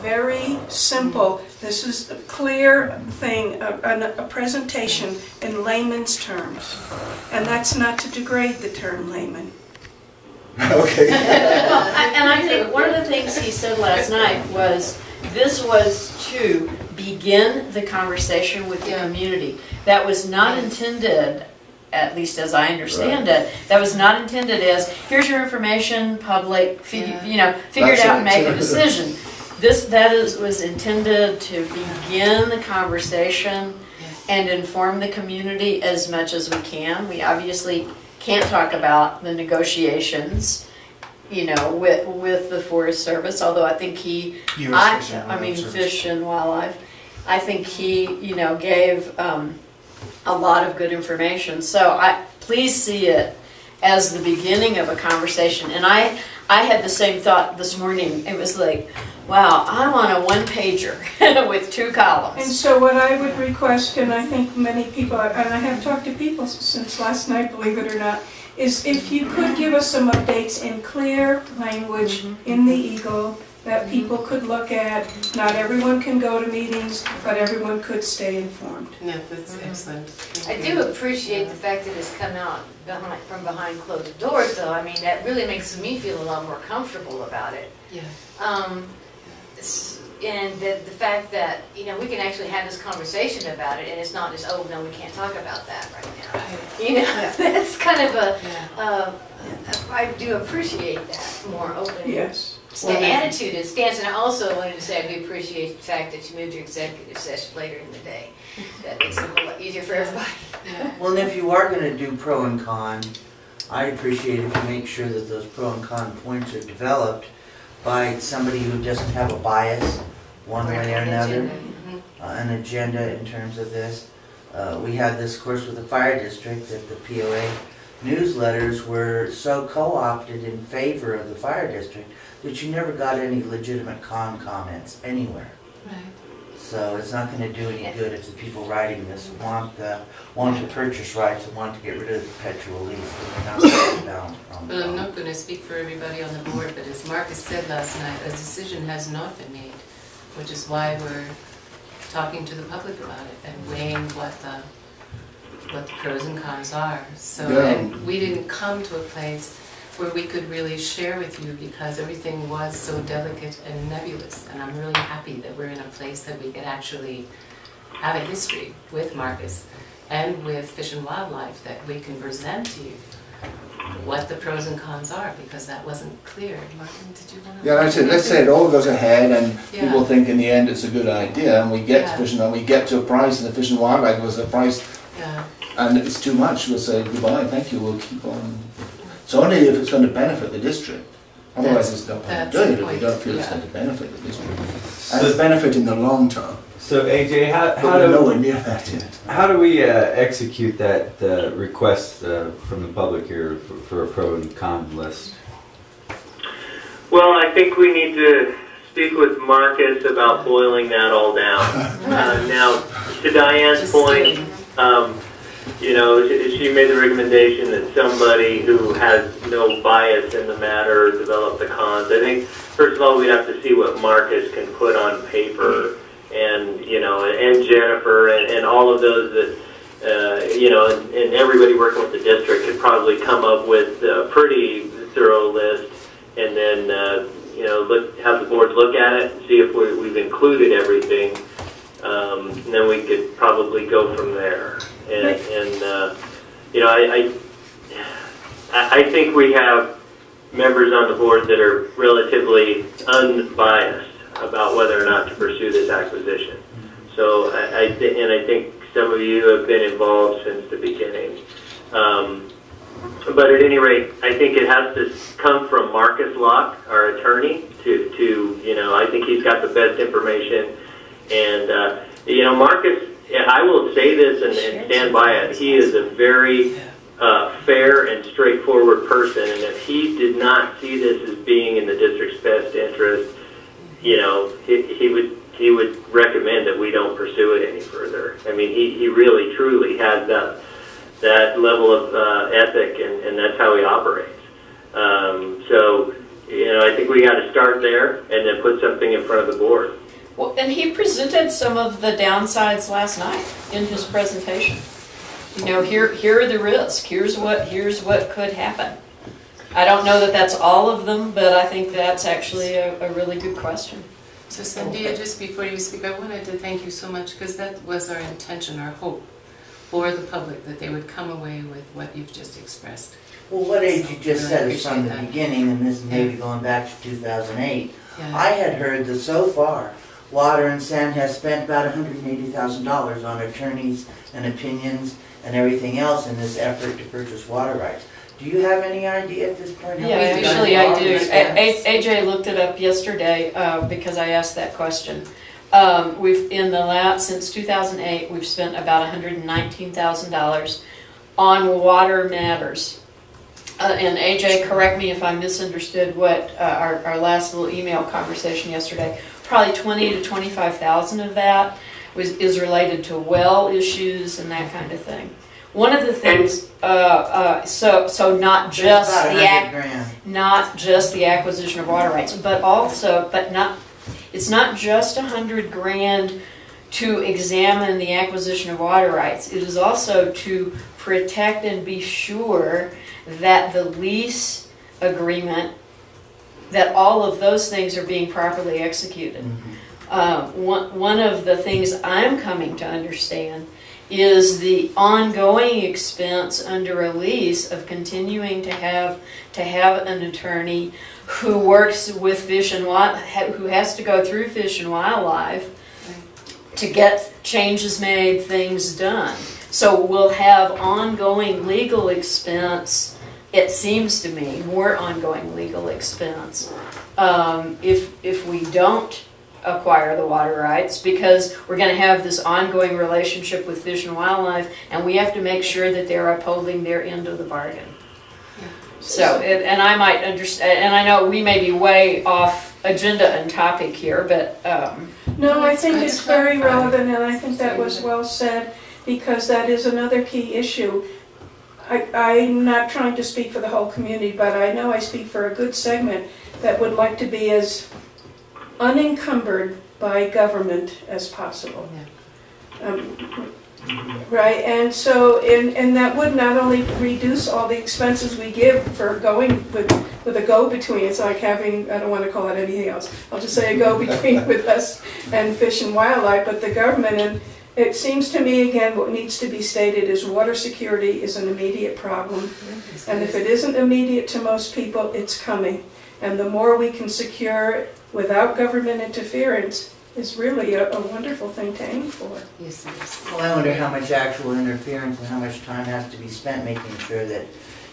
very simple. This is a clear thing, a presentation in layman's terms. And that's not to degrade the term layman. Okay. And I think one of the things he said last night was this was to begin the conversation with the community. That was not intended, at least as I understand it, that was not intended as, here's your information, public, figure it out and make a decision. Was intended to begin the conversation and inform the community as much as we can. We obviously can't talk about the negotiations, with the Forest Service, although I think Fish and Wildlife, I think he, gave a lot of good information. So please see it as the beginning of a conversation. And I had the same thought this morning. It was like, wow, I'm on a one-pager with 2 columns. And so what I would request, and I think many people, and I have talked to people since last night, believe it or not, is if you could give us some updates in clear language in the Eagle that people could look at. Not everyone can go to meetings, but everyone could stay informed. No, that's excellent. I do appreciate the fact that it's come out from behind closed doors, though. I mean, that really makes me feel a lot more comfortable about it. Yeah. And the fact that, we can actually have this conversation about it, and it's not just, oh, no, we can't talk about that right now. That's kind of I do appreciate that more open. Yes. Attitude and stance, and I also wanted to say I do appreciate the fact that you moved your executive session later in the day. That makes it a whole lot easier for everybody. Well, and if you are going to do pro and con, I'd appreciate if you make sure that those pro and con points are developed by somebody who doesn't have a bias one way or another, an agenda in terms of this. We had this, of course, with the fire district, that the POA newsletters were so co-opted in favor of the fire district that you never got any legitimate con comments anywhere. Right. So it's not going to do any good if the people writing this want to purchase rights and want to get rid of the perpetual lease. Well, I'm not going to speak for everybody on the board, but as Marcus said last night, a decision has not been made, which is why we're talking to the public about it and weighing what the pros and cons are. So and we didn't come to a place where we could really share with you because everything was so delicate and nebulous. And I'm really happy that we're in a place that we could actually have a history with Marcus and with Fish and Wildlife that we can present to you what the pros and cons are, because that wasn't clear. Martin, did you want to? Yeah, like I said, let's say it all goes ahead and people think in the end it's a good idea, and we get to Fish and we get to a price, and the Fish and Wildlife was a price, and it's too much, we'll say goodbye, thank you, we'll keep on. So only if it's going to benefit the district. Otherwise, it's not point doing it if we don't feel it's going to benefit the district. And it's benefit in the long term. So AJ, how do we execute that request from the public here for a pro and con list? Well, I think we need to speak with Marcus about boiling that all down. Now, to Diane's point, she made the recommendation that somebody who has no bias in the matter develop the cons. I think, first of all, we have to see what Marcus can put on paper, and and Jennifer and all of those that and everybody working with the district could probably come up with a pretty thorough list, and then have the board look at it and see if we've included everything. And then we could probably go from there. I think we have members on the board that are relatively unbiased about whether or not to pursue this acquisition. So I think some of you have been involved since the beginning. But at any rate, I think it has to come from Marcus Locke, our attorney, I think he's got the best information. And, Marcus, I will say this and stand by it, he is a very fair and straightforward person, and if he did not see this as being in the district's best interest, he would recommend that we don't pursue it any further. I mean, he really, truly has that level of ethic, and that's how he operates. So, I think we got to start there and then put something in front of the board. Well, and he presented some of the downsides last night in his presentation. Here are the risks. Here's what could happen. I don't know that that's all of them, but I think that's actually a really good question. So Sandia, just before you speak, I wanted to thank you so much because that was our intention, our hope for the public, that they would come away with what you've just expressed. Well, what age you just I said is from the appreciate that. beginning, and this may be going back to 2008. Yeah. I had heard that so far, Water and Sand has spent about $180,000 on attorneys and opinions and everything else in this effort to purchase water rights. Do you have any idea at this point? how Yeah, much usually money I do. is spent? AJ looked it up yesterday because I asked that question. Since 2008, we've spent about $119,000 on water matters. And AJ, correct me if I misunderstood what our last little email conversation yesterday. Probably 20 to 25,000 of that is related to well issues and that kind of thing. One of the things, so not just not just the acquisition of water rights, it's not just $100,000 to examine the acquisition of water rights. It is also to protect and be sure that the lease agreement, that all of those things are being properly executed. Mm-hmm. One of the things I'm coming to understand is the ongoing expense under a lease of continuing to have an attorney who works with Fish and Wildlife, who has to go through Fish and Wildlife to get changes made, things done. So we'll have ongoing legal expense, it seems to me, more ongoing legal expense if we don't acquire the water rights, because we're going to have this ongoing relationship with Fish and Wildlife, and we have to make sure that they're upholding their end of the bargain. Yeah. So, and I might understand, and I know we may be way off agenda and topic here, but no, I think it's very relevant, and I think that was well said, because that is another key issue. I'm not trying to speak for the whole community, but I know I speak for a good segment that would like to be as unencumbered by government as possible. Yeah. Right, and so, and that would not only reduce all the expenses we give for going with a go-between. It's like having, I don't want to call it anything else, I'll just say a go-between with us and Fish and Wildlife, but the government. And it seems to me, again, what needs to be stated is water security is an immediate problem. And if it isn't immediate to most people, it's coming. And the more we can secure without government interference is really a wonderful thing to aim for. Yes, it is. Well, I wonder how much actual interference and how much time has to be spent making sure that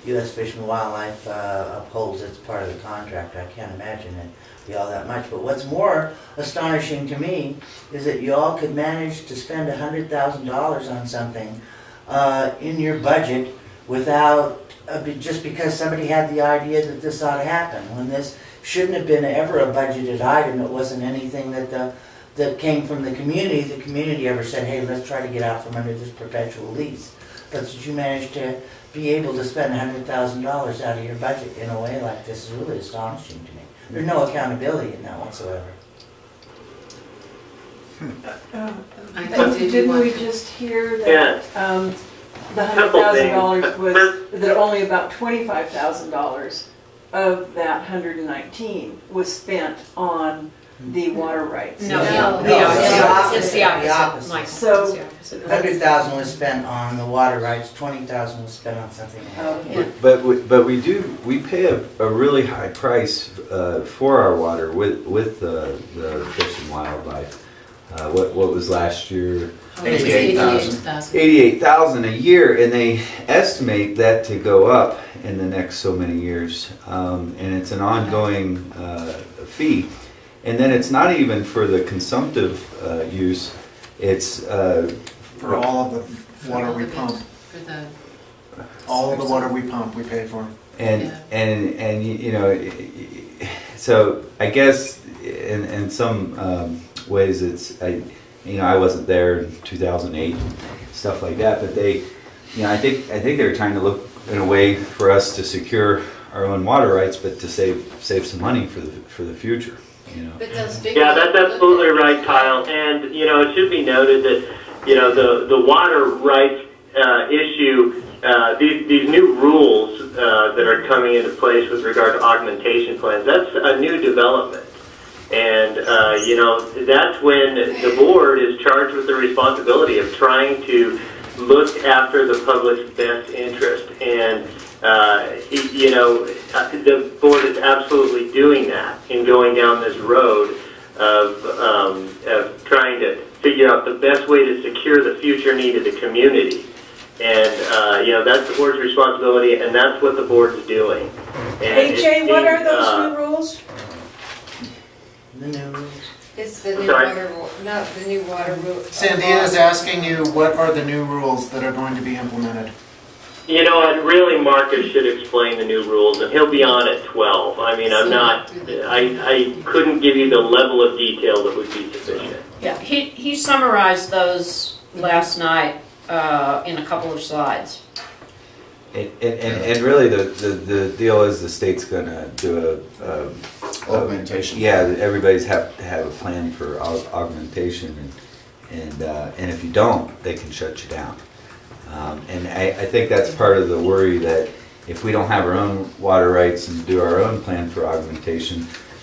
U.S. Fish and Wildlife upholds its part of the contract. I can't imagine it be all that much. But what's more astonishing to me is that you all could manage to spend $100,000 on something in your budget without, just because somebody had the idea that this ought to happen, when this shouldn't have been ever a budgeted item. It wasn't anything that came from the community. The community ever said, hey, let's try to get out from under this perpetual lease. But that you managed to be able to spend $100,000 out of your budget in a way like this is really astonishing to me. There's no accountability in that whatsoever. Didn't we just hear that the $100,000 was, that only about $25,000 of that 119 was spent on the water rights? No, it's the opposite. Mike, so $100,000 was spent on the water rights, $20,000 was spent on something else. Okay. But we pay a really high price for our water with the Fish and Wildlife. What was last year? $88,000. $88,000 a year, and they estimate that to go up in the next so many years, and it's an ongoing fee. And then it's not even for the consumptive use; it's for all of the water we pump. All of the water we pump, we pay for. And you know, so I guess in some ways it's I wasn't there in 2008, stuff like that, but they, I think they were trying to look in a way for us to secure our own water rights, but to save some money for the future. You know. Yeah, that's absolutely right, Kyle. And you know, it should be noted that you know the water rights issue. These new rules that are coming into place with regard to augmentation plans, that's a new development. And, you know, that's when the board is charged with the responsibility of trying to look after the public's best interest. And, you know, the board is absolutely doing that in going down this road of trying to figure out the best way to secure the future need of the community. And, you know, that's the board's responsibility, and that's what the board's doing. And AJ, what are those new rules? The new rules. It's the new water rule, not the new water rule. Sandia is asking you, what are the new rules that are going to be implemented? You know, and really Marcus should explain the new rules, and he'll be on at 12. I mean, I couldn't give you the level of detail that would be sufficient. Yeah, he summarized those last night in a couple of slides. And really the deal is the state's going to do a augmentation. Yeah, everybody's have to have a plan for augmentation, and if you don't, they can shut you down. And I think that's part of the worry, that if we don't have our own water rights and do our own plan for augmentation,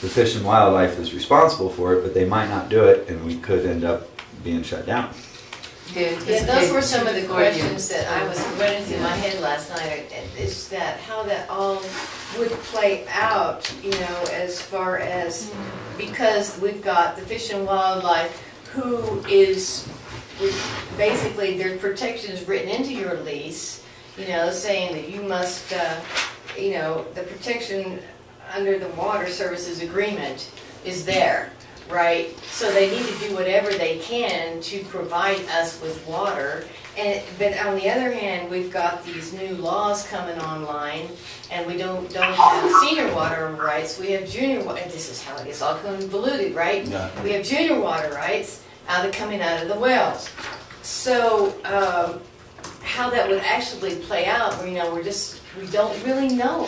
the Fish and Wildlife is responsible for it, but they might not do it, and we could end up being shut down. Yeah, those were some of the questions that I was running through my head last night, is that how that all would play out, you know, as far as, because we've got the Fish and Wildlife, who is basically, their protections written into your lease, you know, saying that you must, you know, the protection under the Water Services Agreement is there. Right, so they need to do whatever they can to provide us with water, but on the other hand, we've got these new laws coming online, and we don't have senior water rights. We have junior water. This is how it gets all convoluted, right? Yeah. We have junior water rights coming out of the wells. So how that would actually play out, you know, we don't really know.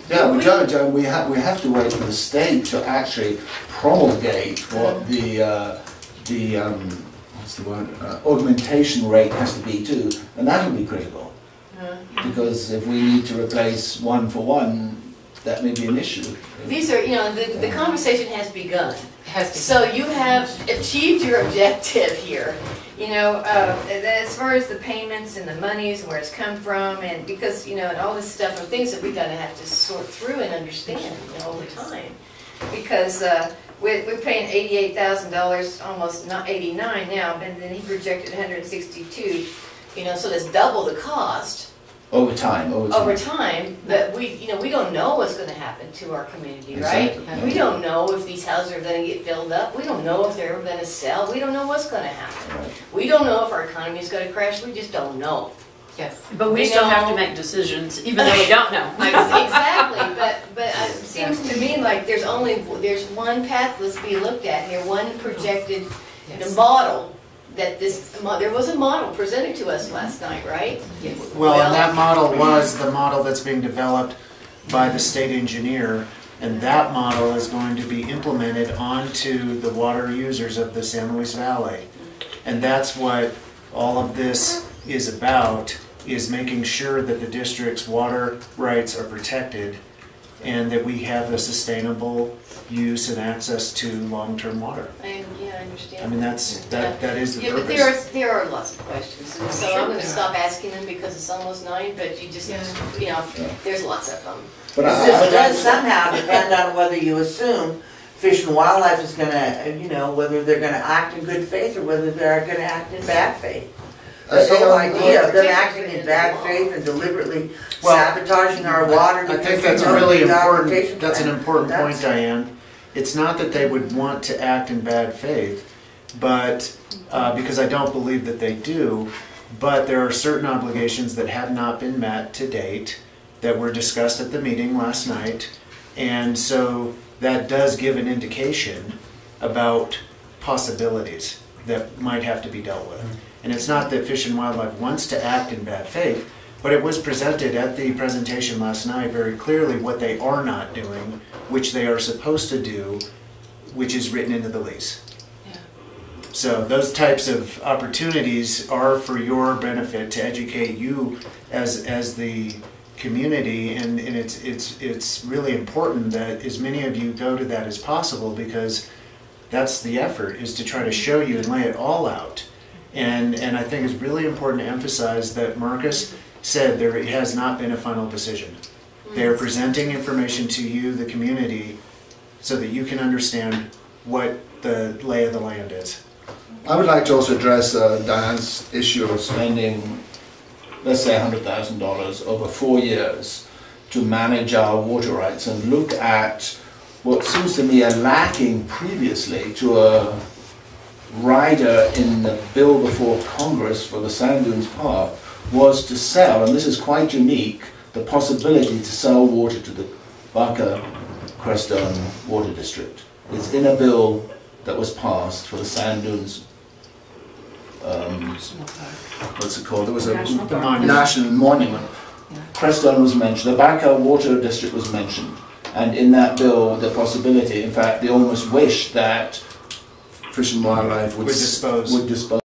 Yeah, we don't. We have to wait for the state to actually promulgate what the what's the word, augmentation rate has to be too, and that will be critical. Because if we need to replace 1 for 1, that may be an issue. These are, you know, the conversation has begun. So you have achieved your objective here. You know, as far as the payments and the monies and where it's come from, and because, you know, and all this stuff are things that we're going to have to sort through and understand, you know, over time. Because we're paying $88,000, almost not 89 now, and then he projected 162. You know, so that's double the cost. Over time. But we don't know what's going to happen to our community, right? Exactly. We don't know if these houses are going to get filled up. We don't know if they're ever going to sell. We don't know what's going to happen. Right. We don't know if our economy is going to crash. We just don't know. Yes, but we still have to make decisions, even though we don't know. Exactly, but it seems to me like there's one path that's being looked at here, one projected model. That there was a model presented to us last night, right? Yes. Well, and that model was the model that's being developed by the state engineer, and that model is going to be implemented onto the water users of the San Luis Valley. And that's what all of this is about, is making sure that the district's water rights are protected and that we have a sustainable use and access to long-term water. I understand. I mean, that is the purpose. But there are lots of questions, and so I'm going to stop asking them because it's almost 9. But you just, you know, there's lots of them. But it does somehow depend on whether you assume Fish and Wildlife is going to, you know, whether they're going to act in good faith or whether they're going to act in bad faith. The whole idea of them acting in bad faith and deliberately sabotaging our water. I think that's really important. That's an important point, Diane. It's not that they would want to act in bad faith, but because I don't believe that they do, but there are certain obligations that have not been met to date that were discussed at the meeting last night, and so that does give an indication about possibilities that might have to be dealt with. And it's not that Fish and Wildlife wants to act in bad faith, But it was presented at the presentation last night very clearly what they are not doing, which they are supposed to do, which is written into the lease. Yeah. So those types of opportunities are for your benefit, to educate you as the community, and it's really important that as many of you go to that as possible, because that's the effort, is to try to show you and lay it all out. And I think it's really important to emphasize that Marcus said there has not been a final decision. They are presenting information to you, the community, so that you can understand what the lay of the land is. I would like to also address Diane's issue of spending, let's say $100,000 over 4 years to manage our water rights, and look at what seems to me a lacking previously to a rider in the bill before Congress for the Sand Dunes Park, was to sell, and this is quite unique, the possibility to sell water to the Barker-Crestone Water District. It's in a bill that was passed for the Sand Dunes, what's it called? There was a national monument. Yeah. Crestone was mentioned, the Barker Water District was mentioned, and in that bill the possibility, in fact they almost wished that Fish and Wildlife would dispose